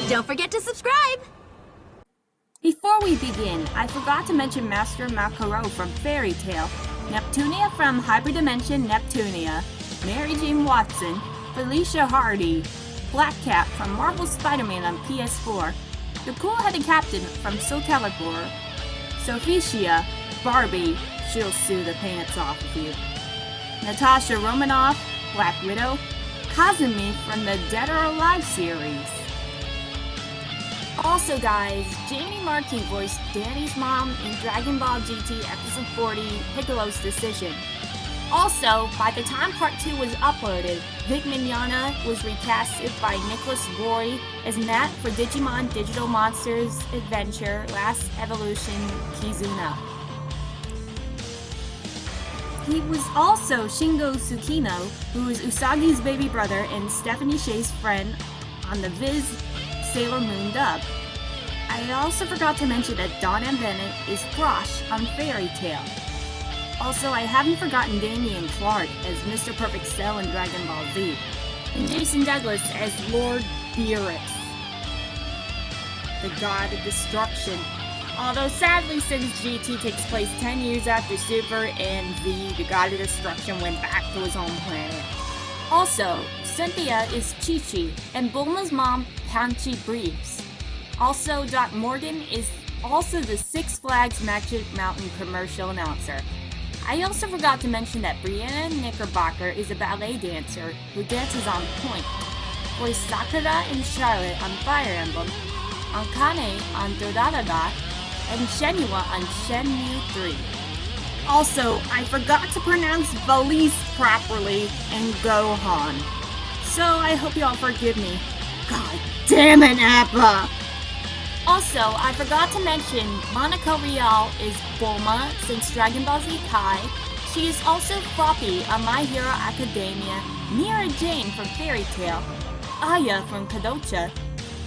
Don't forget to subscribe! Before we begin, I forgot to mention Master Mccollum from Fairy Tail, Neptunia from Hyperdimension Neptunia, Mary Jane Watson, Felicia Hardy, Black Cat from Marvel Spider-Man on PS4, the cool-headed captain from Soul Calibur, SHUEISHA, Barbie, she'll sue the pants off of you, Natasha Romanoff, Black Widow, Kazumi from the Dead or Alive series. Also guys, Jamie Marchi voiced Danny's mom in Dragon Ball GT Episode 40, Piccolo's Decision. Also, by the time Part 2 was uploaded, Vic Mignogna was recasted by Nicholas Roy as Matt for Digimon Digital Monsters Adventure Last Evolution Kizuna. He was also Shingo Tsukino, who is Usagi's baby brother and Stephanie Shea's friend on the Viz Sailor Moon dub. I also forgot to mention that Dawn M. Bennett is Frosh on Fairy Tail. Also, I haven't forgotten Damian Clark as Mr. Perfect Cell in Dragon Ball Z, and Jason Douglas as Lord Beerus, the God of Destruction. Although sadly, since GT takes place 10 years after Super and Z, the God of Destruction went back to his home planet. Also, Cynthia is Chi-Chi, and Bulma's mom, Panchi Breves. Also, Doc Morgan is also the Six Flags Magic Mountain commercial announcer. I also forgot to mention that Brianna Knickerbocker is a ballet dancer who dances on point, voiced Sakura and Charlotte on Fire Emblem, Akane on Dorada, and Shenhua on Shenmue 3. Also, I forgot to pronounce Valise properly and Gohan. So I hope y'all forgive me. God damn it, Appa! Also, I forgot to mention Monica Rial is Bulma since Dragon Ball Z Kai. She is also Floppy on My Hero Academia, Mira Jane from Fairy Tail, Aya from Kadocha,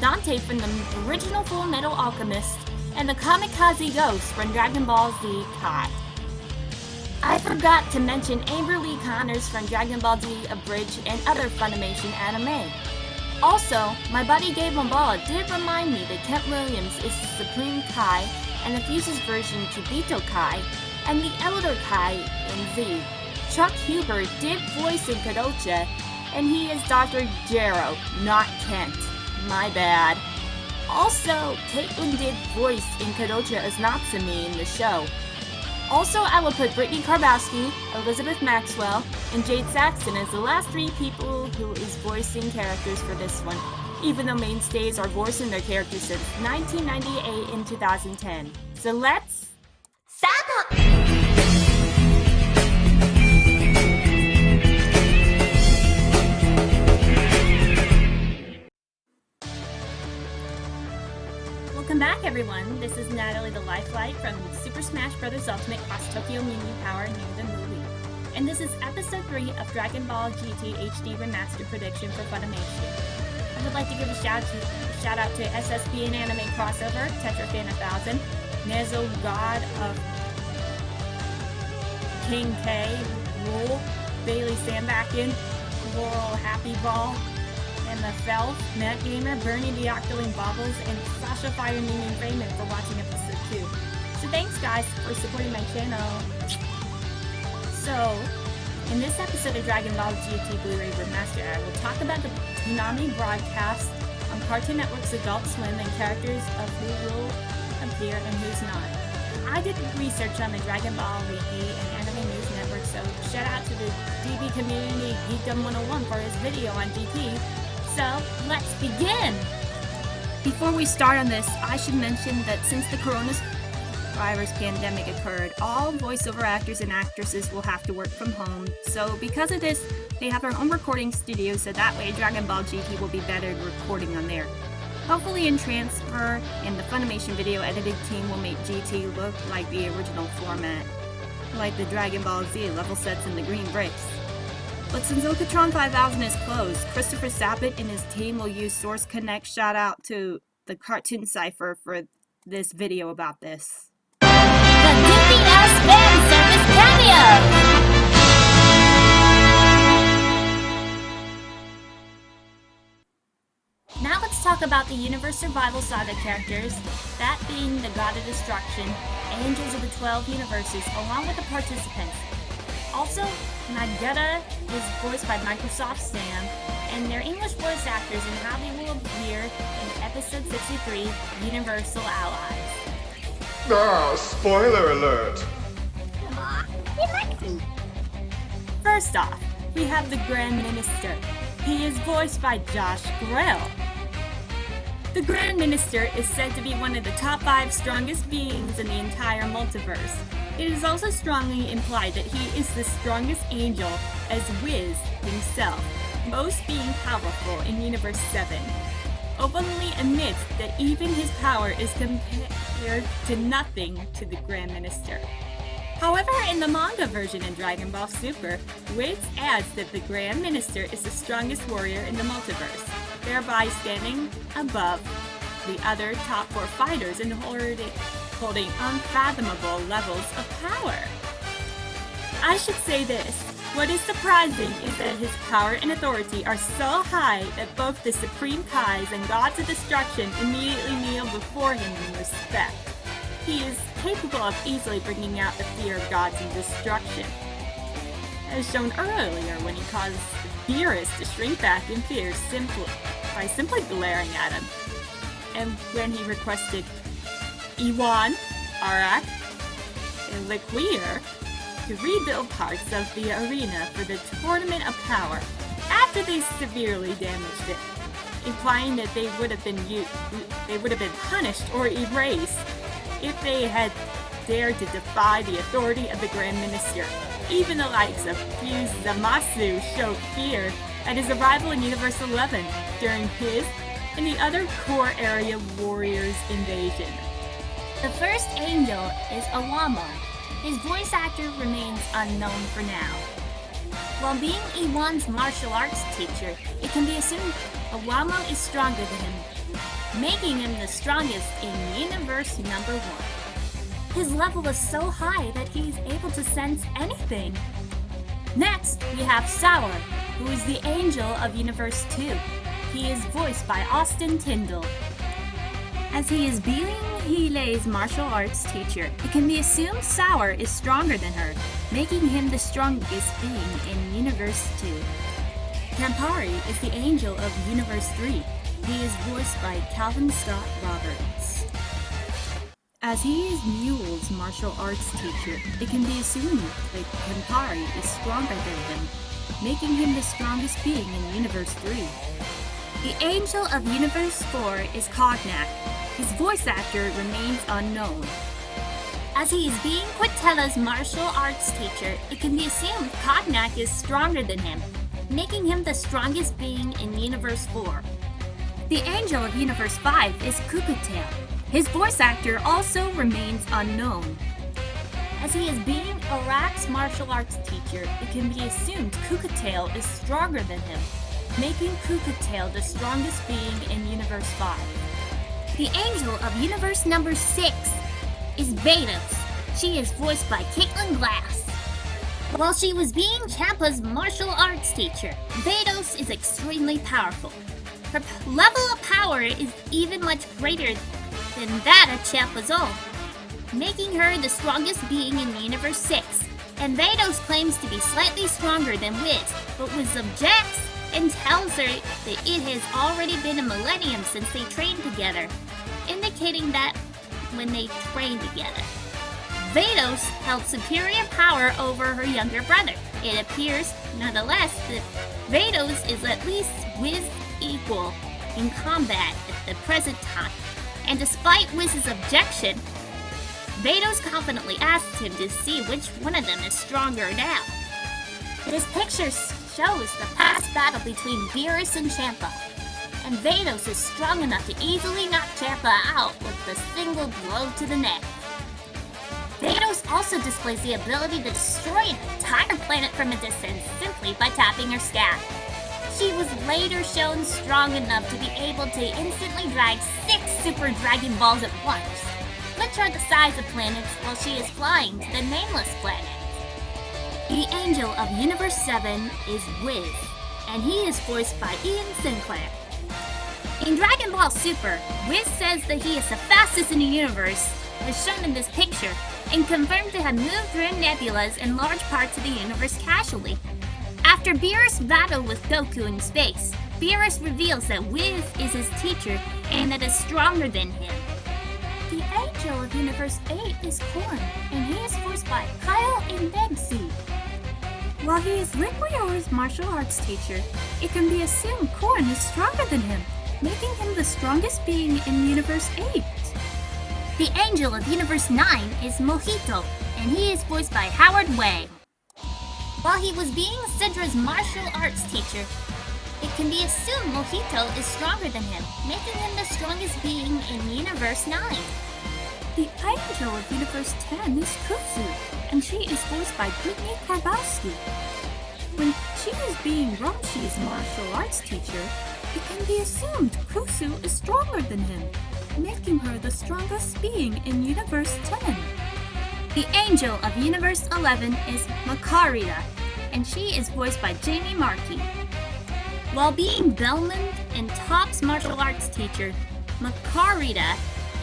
Dante from the original Full Metal Alchemist, and the Kamikaze Ghost from Dragon Ball Z Kai. I forgot to mention Amber Lee Connors from Dragon Ball Z Abridged and other Funimation anime. Also, my buddy Gabe Mambala did remind me that Kent Williams is the Supreme Kai and the Fuse's version Kibito Kai and the Elder Kai in Z. Chuck Huber did voice in Kadocha, and he is Dr. Jero, not Kent. My bad. Also, Caitlin did voice in Kadocha as Natsumi in the show. Also, I will put Brittany Karbowski, Elizabeth Maxwell, and Jade Saxton as the last three people who is voicing characters for this one, even though mainstays are voicing their characters since 1998 and 2010. So let's... Sabat! Welcome back, everyone. This is Natalie the Lifelight from Super Smash Bros. Ultimate Cross Tokyo Mini Power Near the Movie. And this is Episode 3 of Dragon Ball GT HD Remastered Prediction for Funimation. I would like to give a shout out to SSP and Anime Crossover, Tetrafan 1000, Nezo God of King K, Rule, Bailey Sandbacken, Laurel Happy Ball, and the Felf, Matt Gamer, Bernie the Octoling Bobbles, and Sasha Fire Neiman Raymond for watching episode 2. So thanks guys for supporting my channel. So, in this episode of Dragon Ball GT Blu-ray Remastered, I will talk about the Toonami broadcast on Cartoon Network's Adult Swim and characters of who will appear and who's not. I did research on the Dragon Ball Wiki and Anime News Network, so shout out to the DB community Geekdom 101 for his video on GT. So, let's begin! Before we start on this, I should mention that since the coronavirus pandemic occurred, all voiceover actors and actresses will have to work from home. So because of this, they have their own recording studio, so that way Dragon Ball GT will be better recording on there. Hopefully in transfer, and the Funimation video editing team will make GT look like the original format, like the Dragon Ball Z level sets and the green bricks. But since Okatron 5000 is closed, Christopher Sabat and his team will use Source Connect. Shout out to the Cartoon Cypher for this video about this. The DBS Fan Service Cameos! Now let's talk about the Universe Survival Saga characters, that being the God of Destruction, Angels of the 12 Universes, along with the participants. Also, Nagetta is voiced by Microsoft Sam, and their English voice actors and how they will appear in Episode 63, Universal Allies. Ah, spoiler alert! Relaxing. First off, we have the Grand Minister. He is voiced by Josh Grell. The Grand Minister is said to be one of the top 5 strongest beings in the entire multiverse. It is also strongly implied that he is the strongest angel, as Wiz himself, most being powerful in Universe 7. Openly admits that even his power is compared to nothing to the Grand Minister. However, in the manga version in Dragon Ball Super, Wiz adds that the Grand Minister is the strongest warrior in the multiverse, thereby standing above the other top 4 fighters and holding unfathomable levels of power. I should say this. What is surprising is that his power and authority are so high that both the Supreme Kais and Gods of Destruction immediately kneel before him in respect. He is capable of easily bringing out the fear of gods and destruction, as shown earlier when he caused Beerus to shrink back in fear by simply glaring at him, and when he requested Iwan, Arak, and Liquier to rebuild parts of the arena for the Tournament of Power after they severely damaged it, implying that they would have been punished or erased if they had dared to defy the authority of the Grand Minister. Even the likes of Fuse Zamasu showed fear at his arrival in Universe 11 during his and the other core area warriors' invasion. The first angel is Awamo. His voice actor remains unknown for now. While being Iwan's martial arts teacher, it can be assumed Awamo is stronger than him, making him the strongest in Universe number 1. His level is so high that he's able to sense anything. Next, we have Sour, who is the angel of Universe 2. He is voiced by Austin Tyndall. As he is being Hilei's martial arts teacher, it can be assumed Sour is stronger than her, making him the strongest being in Universe 2. Campari is the angel of Universe 3. He is voiced by Calvin Scott Roberts. As he is Mule's martial arts teacher, it can be assumed that Campari is stronger than him, making him the strongest being in Universe 3. The angel of Universe 4 is Cognac. His voice actor remains unknown. As he is being Quintella's martial arts teacher, it can be assumed Cognac is stronger than him, making him the strongest being in Universe 4. The angel of Universe 5 is Cuckootail. His voice actor also remains unknown. As he is being Arak's martial arts teacher, it can be assumed Cuckootail is stronger than him, making Cuckootail the strongest being in Universe 5. The angel of Universe number 6 is Vados. She is voiced by Caitlin Glass. While she was being Champa's martial arts teacher, Vados is extremely powerful. Her level of power is even much greater than that of Champa's own, making her the strongest being in Universe 6. And Vados claims to be slightly stronger than Wiz, but Wiz objects and tells her that it has already been a millennium since they trained together, indicating that when they trained together, Vados held superior power over her younger brother. It appears, nonetheless, that Vados is at least Wiz equal in combat at the present time, and despite Wiz's objection, Vados confidently asks him to see which one of them is stronger now. This picture shows the past battle between Beerus and Champa, and Vados is strong enough to easily knock Champa out with a single blow to the neck. Vados also displays the ability to destroy an entire planet from a distance simply by tapping her scab. She was later shown strong enough to be able to instantly drag 6 Super Dragon Balls at once, which are the size of planets while she is flying to the nameless planet. The angel of Universe 7 is Wiz, and he is voiced by Ian Sinclair. In Dragon Ball Super, Wiz says that he is the fastest in the universe, as shown in this picture, and confirmed to have moved through nebulas in large parts of the universe casually. After Beerus' battle with Goku in space, Beerus reveals that Wiz is his teacher and that is stronger than him. The Angel of Universe 8 is Korn, and he is voiced by Kyle Inbegsi. While he is Liquior's martial arts teacher, it can be assumed Korn is stronger than him, making him the strongest being in Universe 8. The Angel of Universe 9 is Mojito, and he is voiced by Howard Wang. While he was being Sidra's martial arts teacher, it can be assumed Mojito is stronger than him, making him the strongest being in Universe 9. The Angel of Universe 10 is Kusu, and she is voiced by Brittany Karbowski. When she is being Rumshi's martial arts teacher, it can be assumed Kusu is stronger than him, making her the strongest being in Universe 10. The Angel of Universe 11 is Makarita, and she is voiced by Jamie Marchi. While being Bellman and Top's martial arts teacher, Makarita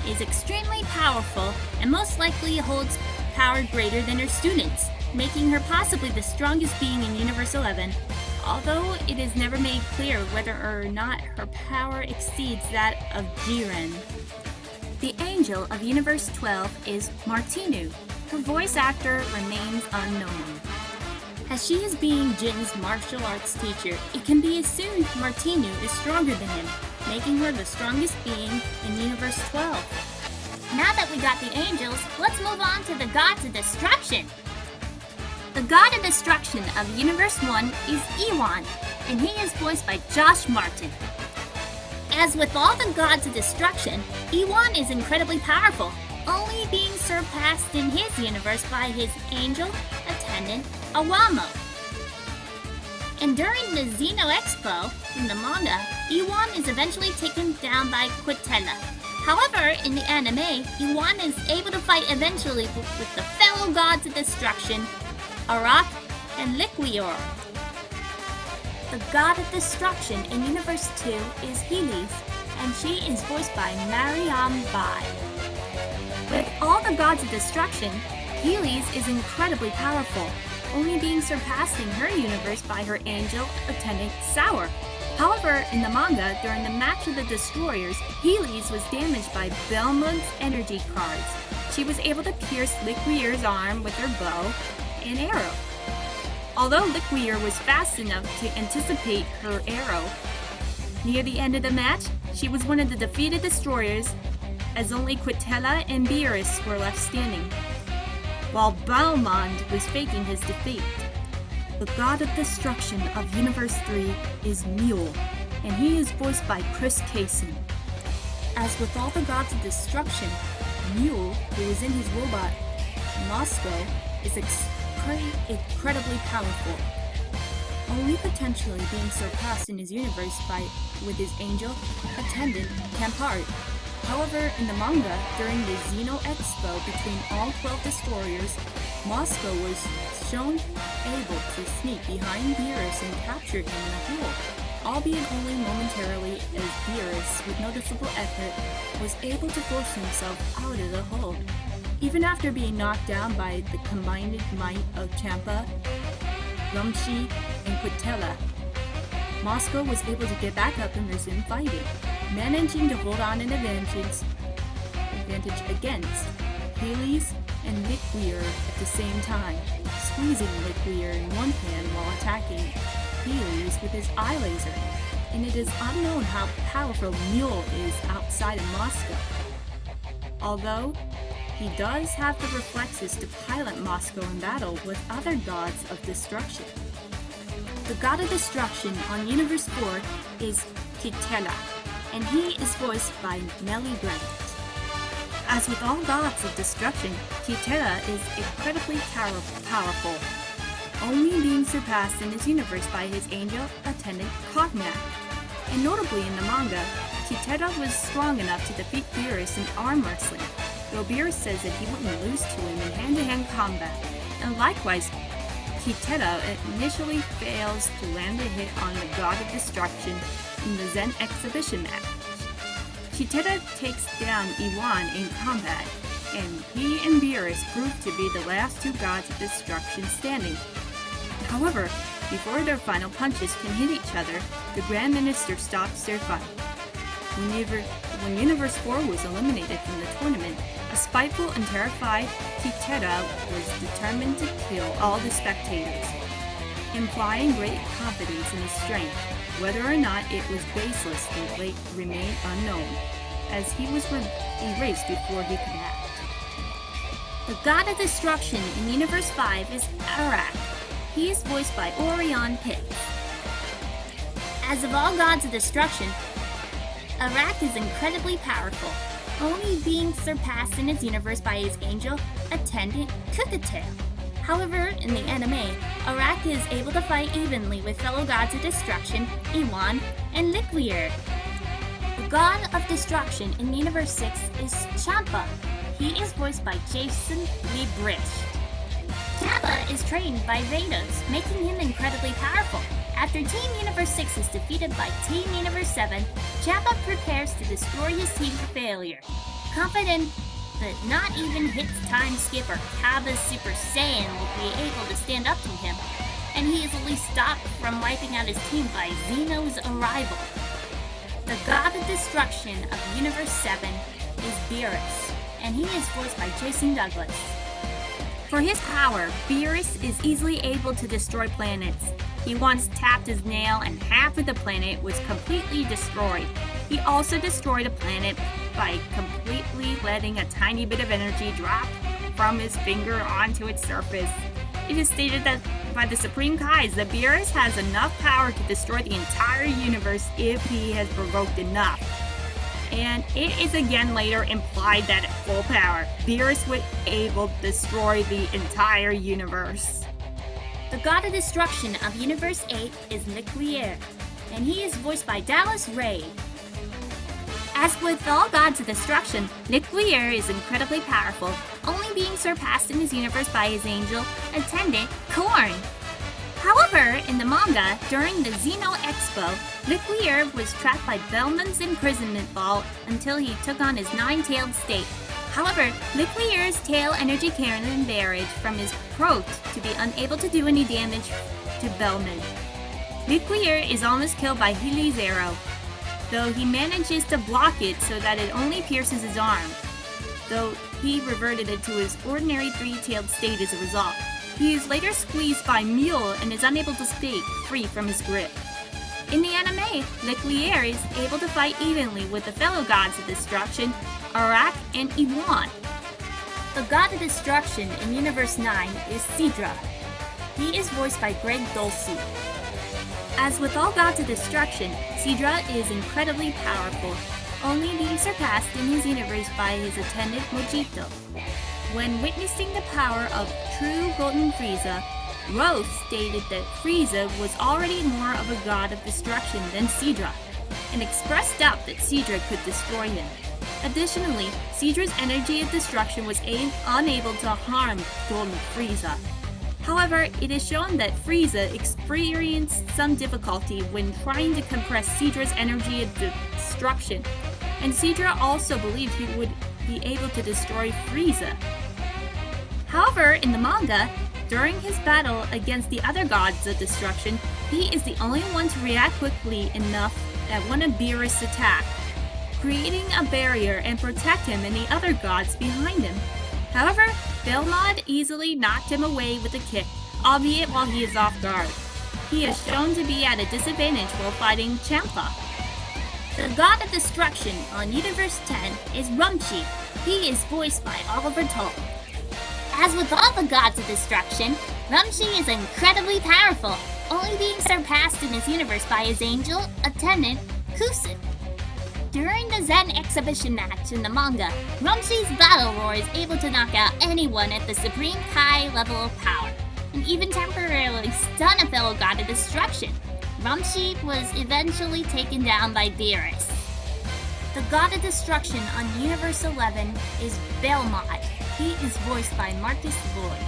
is extremely powerful and most likely holds power greater than her students, making her possibly the strongest being in Universe 11, although it is never made clear whether or not her power exceeds that of Jiren. The Angel of Universe 12 is Martinu. Her voice actor remains unknown. As she is being Jin's martial arts teacher, it can be assumed Martinu is stronger than him, making her the strongest being in Universe 12. Now that we got the angels, let's move on to the Gods of Destruction. The God of Destruction of Universe 1 is Ewan, and he is voiced by Josh Martin. As with all the Gods of Destruction, Ewan is incredibly powerful, only being surpassed in his universe by his angel attendant, Awamo. And during the Xeno Expo in the manga, Ewan is eventually taken down by Quintella. However, in the anime, Ewan is able to fight eventually with the fellow Gods of Destruction, Arak and Liquior. The God of Destruction in Universe 2 is Elise, and she is voiced by Mariam Bai. With all the Gods of Destruction, Elise is incredibly powerful, only being surpassed in her universe by her angel attendant Sour. However, in the manga, during the match of the Destroyers, Elise was damaged by Belmont's energy cards. She was able to pierce Liquier's arm with her bow and arrow. Although Liquier was fast enough to anticipate her arrow, near the end of the match, she was one of the defeated Destroyers, as only Quintella and Beerus were left standing, while Baughman was faking his defeat. The God of Destruction of Universe 3 is Mule, and he is voiced by Chris Cason. As with all the Gods of Destruction, Mule, who is in his robot, Moscow, is incredibly powerful, only potentially being surpassed in his universe with his angel attendant, Campard. However, in the manga, during the Xeno Expo between all 12 Destroyers, Moscow was shown able to sneak behind Beerus and capture him in a hole, albeit only momentarily, as Beerus, with noticeable effort, was able to force himself out of the hole. Even after being knocked down by the combined might of Champa, Rumshi, and Quintella, Moscow was able to get back up and resume fighting, managing to hold on an advantage against Elise and Liquier at the same time, squeezing Liquier in one hand while attacking Elise with his eye laser. And it is unknown how powerful Mule is outside of Moscow, although he does have the reflexes to pilot Moscow in battle with other Gods of Destruction. The God of Destruction on Universe 4 is Quintella, and he is voiced by Nellie Grant. As with all Gods of Destruction, Quintella is incredibly powerful, only being surpassed in his universe by his angel attendant Cognac. And notably in the manga, Quintella was strong enough to defeat Beerus in arm wrestling, though Beerus says that he wouldn't lose to him in hand-to-hand combat. And likewise, Quintella initially fails to land a hit on the God of Destruction in the Zen exhibition match. Chitera takes down Iwan in combat, and he and Beerus prove to be the last two gods of destruction standing. However, before their final punches can hit each other, the Grand Minister stops their fight. When Universe 4 was eliminated from the tournament, a spiteful and terrified Chitera was determined to kill all the spectators, implying great confidence in his strength. Whether or not it was baseless remained unknown, as he was erased before he could act. The God of Destruction in Universe 5 is Arak. He is voiced by Orion Pitts. As of all gods of destruction, Arak is incredibly powerful, only being surpassed in his universe by his angel attendant Kukatail. However, in the anime, Arak is able to fight evenly with fellow gods of destruction, Iwan and Liquier. The God of Destruction in Universe 6 is Champa. He is voiced by Jason Liebricht. Champa is trained by Vados, making him incredibly powerful. After Team Universe 6 is defeated by Team Universe 7, Champa prepares to destroy his team for failure. Confident that not even Hit's Time Skip or Kaba's Super Saiyan will be able to stand up to him, and he is at least stopped from wiping out his team by Zeno's arrival. The God of Destruction of Universe 7 is Beerus, and he is voiced by Jason Douglas. For his power, Beerus is easily able to destroy planets. He once tapped his nail and half of the planet was completely destroyed. He also destroyed a planet by completely letting a tiny bit of energy drop from his finger onto its surface. It is stated that by the Supreme Kais that Beerus has enough power to destroy the entire universe if he has provoked enough. And it is again later implied that at full power, Beerus would be able to destroy the entire universe. The God of Destruction of Universe 8 is Liquier, and he is voiced by Dallas Ray. As with all gods of destruction, Liquier is incredibly powerful, only being surpassed in his universe by his angel attendant, Korn. However, in the manga, during the Xeno Expo, Liquier was trapped by Bellman's imprisonment vault until he took on his nine-tailed state. However, Liquier's tail energy cannon barrage from his prote to be unable to do any damage to Bellman. Liquier is almost killed by Healy's arrow, though he manages to block it so that it only pierces his arm, though he reverted it to his ordinary three-tailed state as a result. He is later squeezed by Mule and is unable to stay free from his grip. In the anime, Liquier is able to fight evenly with the fellow gods of destruction, Arak and Iwan. The God of Destruction in Universe 9 is Sidra. He is voiced by Greg Dulce. As with all gods of destruction, Sidra is incredibly powerful, only being surpassed in his universe by his attendant Mojito. When witnessing the power of true Golden Frieza, Rose stated that Frieza was already more of a god of destruction than Sidra, and expressed doubt that Sidra could destroy him. Additionally, Sidra's energy of destruction was unable to harm Golden Frieza. However, it is shown that Frieza experienced some difficulty when trying to compress Sidra's energy of destruction, and Sidra also believed he would be able to destroy Frieza. However, in the manga, during his battle against the other gods of destruction, he is the only one to react quickly enough at one of Beerus' attacks, creating a barrier and protect him and the other gods behind him. However, Belmod easily knocked him away with a kick, albeit while he is off guard. He is shown to be at a disadvantage while fighting Champa. The God of Destruction on Universe 10 is Rumchi. He is voiced by Oliver Tull. As with all the gods of destruction, Rumchi is incredibly powerful, only being surpassed in his universe by his angel attendant, Kusin. During the Zen exhibition match in the manga, Rumchi's battle roar is able to knock out anyone at the Supreme Kai level of power, and even temporarily stun a fellow god of destruction. Rumchi was eventually taken down by Beerus. The God of Destruction on Universe 11 is Belmod. He is voiced by Marcus Lloyd.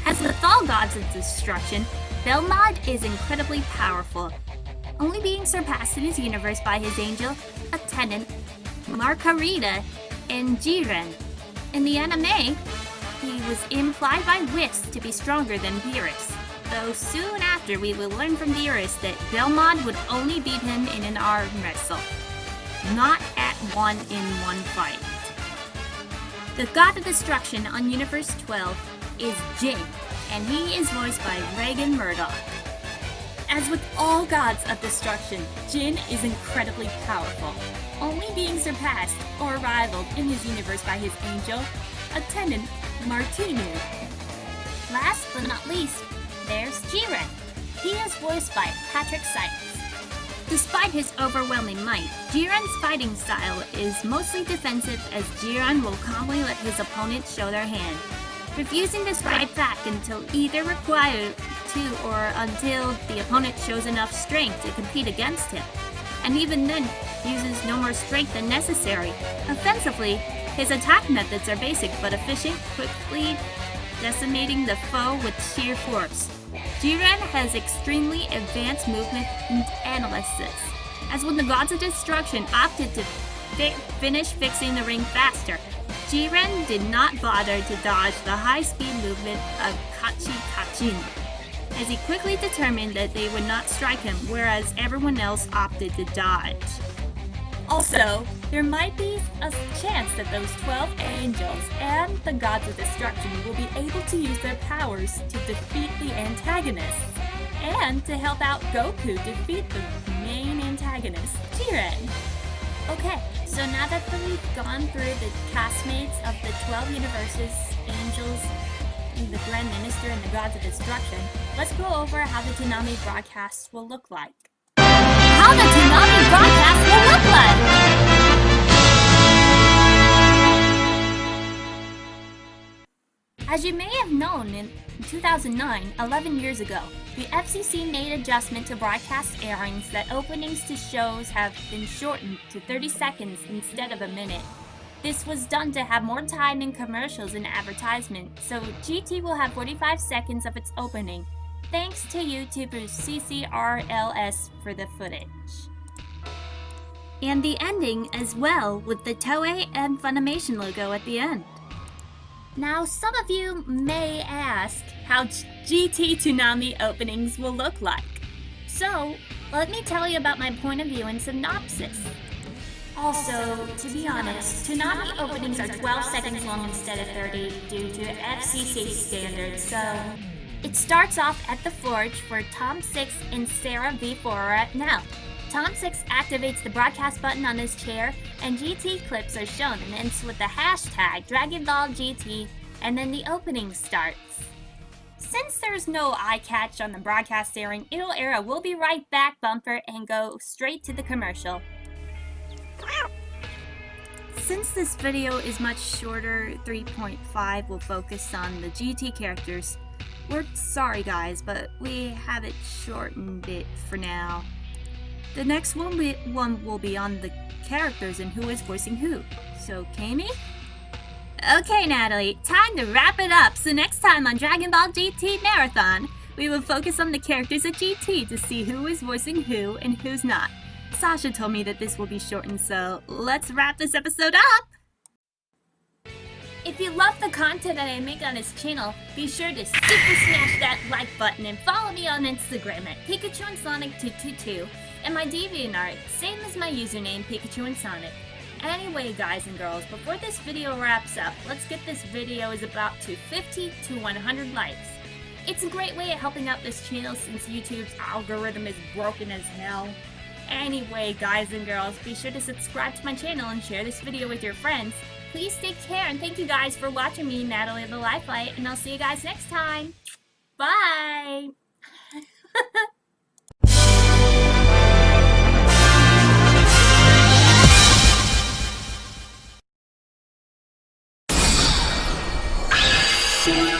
As with all gods of destruction, Belmod is incredibly powerful, only being surpassed in his universe by his angel attendant, Margarita, and Jiren. In the anime, he was implied by Whis to be stronger than Beerus, though soon after we will learn from Beerus that Belmont would only beat him in an arm wrestle, not at 1-in-1 fight. The God of Destruction on Universe 12 is Jin, and he is voiced by Reagan Murdoch. As with all gods of destruction, Jin is incredibly powerful, only being surpassed or rivaled in his universe by his angel, attendant Martinu. Last but not least, there's Jiren. He is voiced by Patrick Sykes. Despite his overwhelming might, Jiren's fighting style is mostly defensive, as Jiren will calmly let his opponent show their hand, refusing to strike back until either required to or until the opponent shows enough strength to compete against him, and even then uses no more strength than necessary. Offensively, his attack methods are basic but efficient, quickly decimating the foe with sheer force. Jiren has extremely advanced movement and analysis, as when the Gods of Destruction opted to finish fixing the ring faster, Jiren did not bother to dodge the high-speed movement of Kachi Kachin, as he quickly determined that they would not strike him, whereas everyone else opted to dodge. Also, there might be a chance that those 12 angels and the Gods of Destruction will be able to use their powers to defeat the antagonists, and to help out Goku defeat the main antagonist, Jiren. Okay, so now that we've gone through the castmates of the 12 universes, angels, the Grand Minister, and the Gods of Destruction, let's go over how the Toonami broadcasts will look like. How the Toonami broadcast will look like! As you may have known, in 2009, 11 years ago, the FCC made adjustment to broadcast airings that openings to shows have been shortened to 30 seconds instead of a minute. This was done to have more time in commercials and advertisement, so GT will have 45 seconds of its opening, thanks to YouTuber CCRLS for the footage. And the ending as well, with the Toei and Funimation logo at the end. Now, some of you may ask how GT Toonami openings will look like. So, let me tell you about my point of view and synopsis. Also, to be honest, Toonami openings are 12 seconds long instead of 30 due to FCC standards, so... It starts off at the Forge, where Tom 6 and Sarah V4 are at now. Tom 6 activates the broadcast button on his chair, and GT clips are shown and ends with the hashtag Dragon Ball GT, and then the opening starts. Since there's no eye catch on the broadcast airing, it'll air a "We'll be right back" bumper and go straight to the commercial. Since this video is much shorter, 3.5 will focus on the GT characters. We're sorry guys, but we haven't shortened it for now. The next one will be on the characters and who is voicing who. So, Kami? Okay, Natalie, time to wrap it up. So next time on Dragon Ball GT Marathon, we will focus on the characters at GT to see who is voicing who and who's not. Sasha told me that this will be shortened, so let's wrap this episode up! If you love the content that I make on this channel, be sure to super smash that like button and follow me on Instagram at Pikachu and Sonic222 and my DeviantArt, same as my username, Pikachu and Sonic. Anyway, guys and girls, before this video wraps up, let's get this video is about to 50 to 100 likes. It's a great way of helping out this channel since YouTube's algorithm is broken as hell. Anyway, guys and girls, be sure to subscribe to my channel and share this video with your friends. Please take care, and thank you guys for watching me, Natalie the Lifelight, and I'll see you guys next time. Bye! See